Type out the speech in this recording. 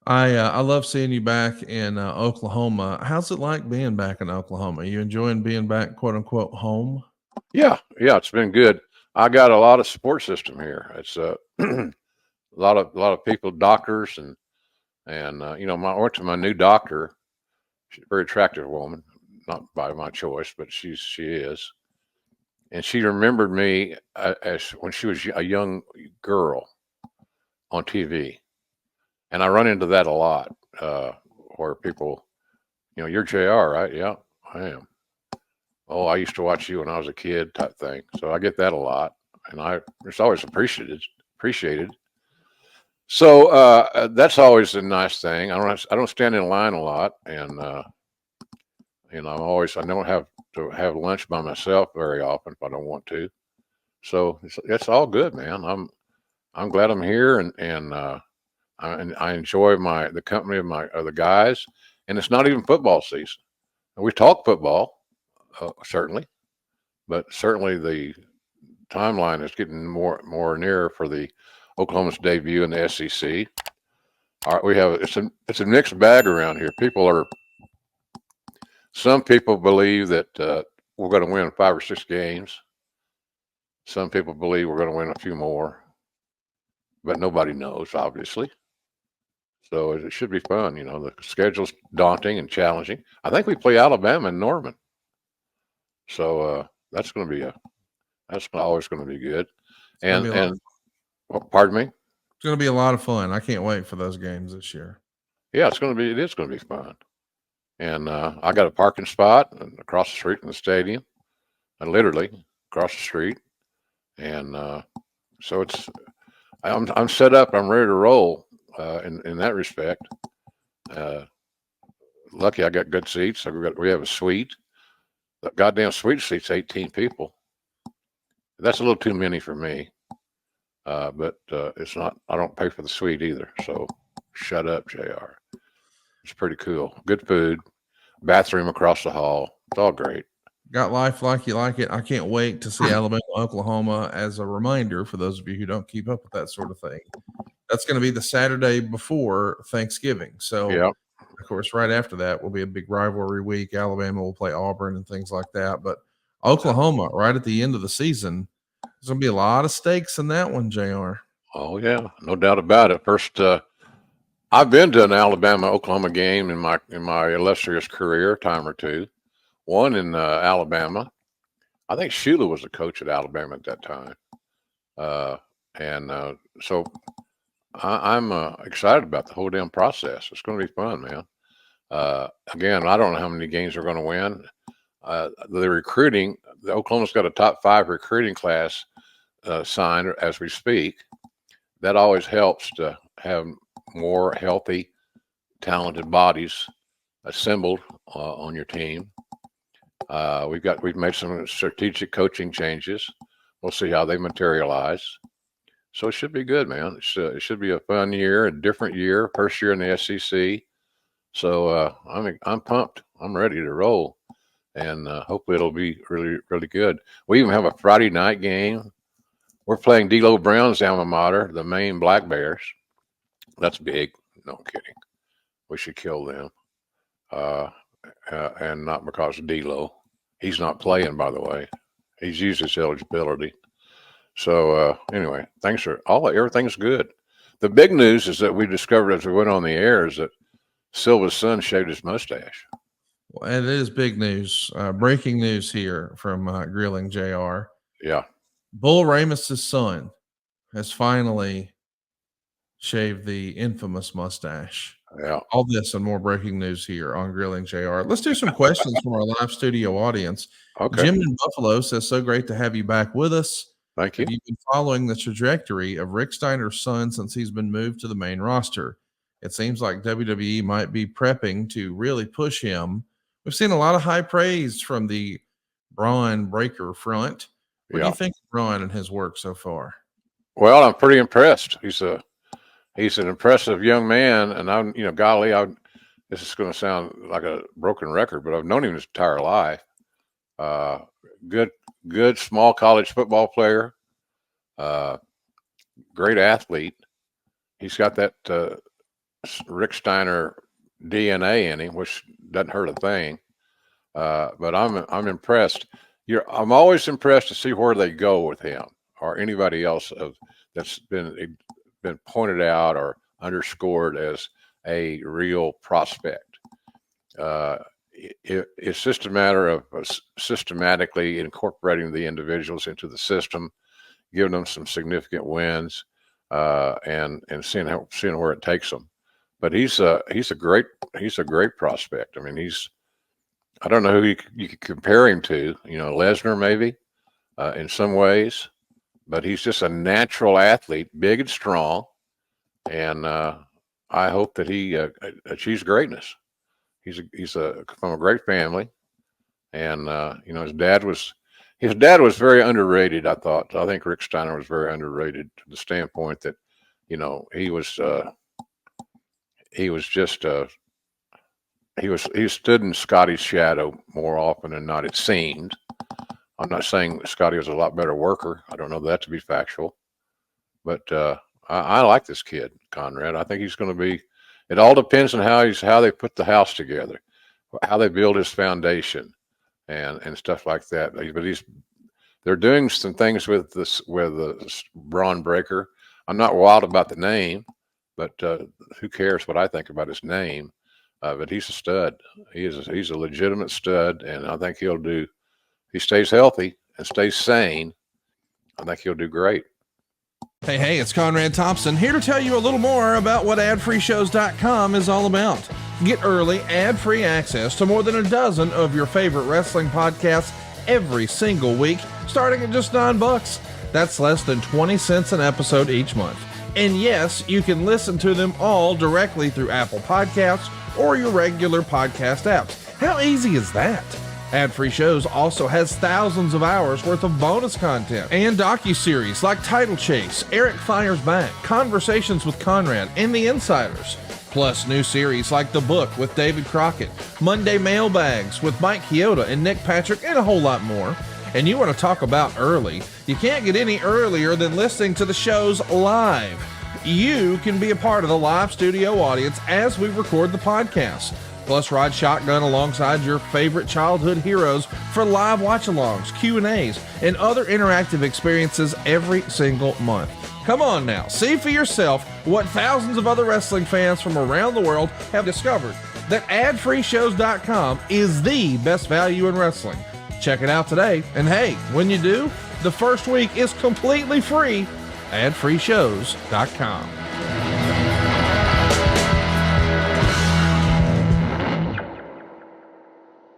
I love seeing you back in Oklahoma. How's it like being back in Oklahoma? You enjoying being back, quote unquote, home? Yeah, yeah, it's been good. I got a lot of support system here. It's a lot of people, doctors, and I went to my new doctor. She's a very attractive woman, not by my choice, but she is, and she remembered me as when she was a young girl on TV, and I run into that a lot, where people, you're JR, right? Yeah, I am. Oh, I used to watch you when I was a kid, type thing. So I get that a lot, and it's always appreciated. So that's always a nice thing. I don't stand in line a lot, and I don't have to have lunch by myself very often if I don't want to. So it's all good, man. I'm glad I'm here, and I enjoy the company of my of the guys. And it's not even football season. We talk football, certainly, but certainly the timeline is getting more near for the Oklahoma's debut in the SEC. All right, it's a mixed bag around here. Some people believe that we're going to win 5 or 6 games. Some people believe we're going to win a few more, but nobody knows, obviously. So it should be fun. The schedule's daunting and challenging. I think we play Alabama and Norman, so that's always going to be good. It's gonna be a lot. Pardon me. It's gonna be a lot of fun. I can't wait for those games this year. Yeah, it is going to be fun. And I got a parking spot across the street from the stadium, and literally across the street. And so I'm set up. I'm ready to roll in that respect. Uh, Lucky I got good seats. We have a suite. The goddamn suite seats 18 people. That's a little too many for me. But it's not. I don't pay for the suite either. So shut up, Jr. It's pretty cool. Good food. Bathroom across the hall. It's all great. Got life like you like it. I can't wait to see Alabama, Oklahoma as a reminder for those of you who don't keep up with that sort of thing. That's going to be the Saturday before Thanksgiving. So, Yeah. of course, right after that will be a big rivalry week. Alabama will play Auburn and things like that. But Oklahoma, right at the end of the season, there's going to be a lot of stakes in that one, JR. Oh yeah, no doubt about it. First, I've been to an Alabama Oklahoma game in my illustrious career, a time or two. One in Alabama. I think Shula was the coach at Alabama at that time, uh, and so I'm excited about the whole damn process. It's going to be fun, man. Again, I don't know how many games we're going to win. The recruiting, the Oklahoma's got a top 5 recruiting class signed as we speak. That always helps to have more healthy, talented bodies assembled on your team. We've made some strategic coaching changes. We'll see how they materialize. So it should be good, man. It should be a fun year, a different year, first year in the SEC. So I'm pumped. I'm ready to roll, and hopefully it'll be really really good. We even have a Friday night game. We're playing D'Lo Brown's alma mater, the Maine Black Bears. That's big. No I'm kidding. We should kill them. Uh, and not because of D'Lo. He's not playing, by the way. He's used his eligibility. So anyway, everything's good. The big news is that we discovered as we went on the air is that Silva's son shaved his mustache. Well, and it is big news. Breaking news here from Grilling JR. Yeah, Bull Ramus's son has finally shaved the infamous mustache. yeah. All this and more breaking news here on Grilling JR. Let's do some questions from our live studio audience. Okay. Jim in Buffalo says, "So great to have you back with us. Thank you. Have you been following the trajectory of Rick Steiner's son since he's been moved to the main roster? It seems like WWE might be prepping to really push him. We've seen a lot of high praise from the BRON breaker front. What do you Yeah. think of BRON and his work so far?" Well, I'm pretty impressed. He's an impressive young man, and golly, this is going to sound like a broken record, but I've known him his entire life. Uh, good small college football player. Uh, Great athlete. He's got that Rick Steiner DNA in him, which doesn't hurt a thing. But I'm impressed. I'm always impressed to see where they go with him or anybody else that's been pointed out or underscored as a real prospect. It's just a matter of systematically incorporating the individuals into the system, giving them some significant wins, and seeing where it takes them. But he's a great prospect. I mean, I don't know who you could compare him to. Lesnar maybe in some ways, but he's just a natural athlete, big and strong, and I hope that he achieves greatness. He's from a great family, and his dad was very underrated. I think Rick Steiner was very underrated to the standpoint that he stood in Scotty's shadow more often than not, it seemed. I'm not saying Scotty was a lot better worker. I don't know that to be factual, but I like this kid, Conrad. I think he's going to be. It all depends on how they put the house together, how they build his foundation, and stuff like that. But they're doing some things with the BRON breaker. I'm not wild about the name, but who cares what I think about his name? But he's a stud. He's a legitimate stud, and I think if he stays healthy and stays sane, I think he'll do great. Hey, it's Conrad Thompson here to tell you a little more about what adfreeshows.com is all about. Get early, ad-free access to more than a dozen of your favorite wrestling podcasts every single week, starting at just $9. That's less than 20 cents an episode each month. And yes, you can listen to them all directly through Apple Podcasts or your regular podcast apps. How easy is that? Ad-free shows also has thousands of hours worth of bonus content and docuseries like Title Chase, Eric Fires Back, Conversations with Conrad, and The Insiders. Plus new series like The Book with David Crockett, Monday Mailbags with Mike Chioda and Nick Patrick, and a whole lot more. And you want to talk about early? You can't get any earlier than listening to the shows live. You can be a part of the live studio audience as we record the podcast. Plus, ride shotgun alongside your favorite childhood heroes for live watch-alongs, Q&As, and other interactive experiences every single month. Come on now, see for yourself what thousands of other wrestling fans from around the world have discovered, that adfreeshows.com is the best value in wrestling. Check it out today, and hey, when you do, the first week is completely free. adfreeshows.com.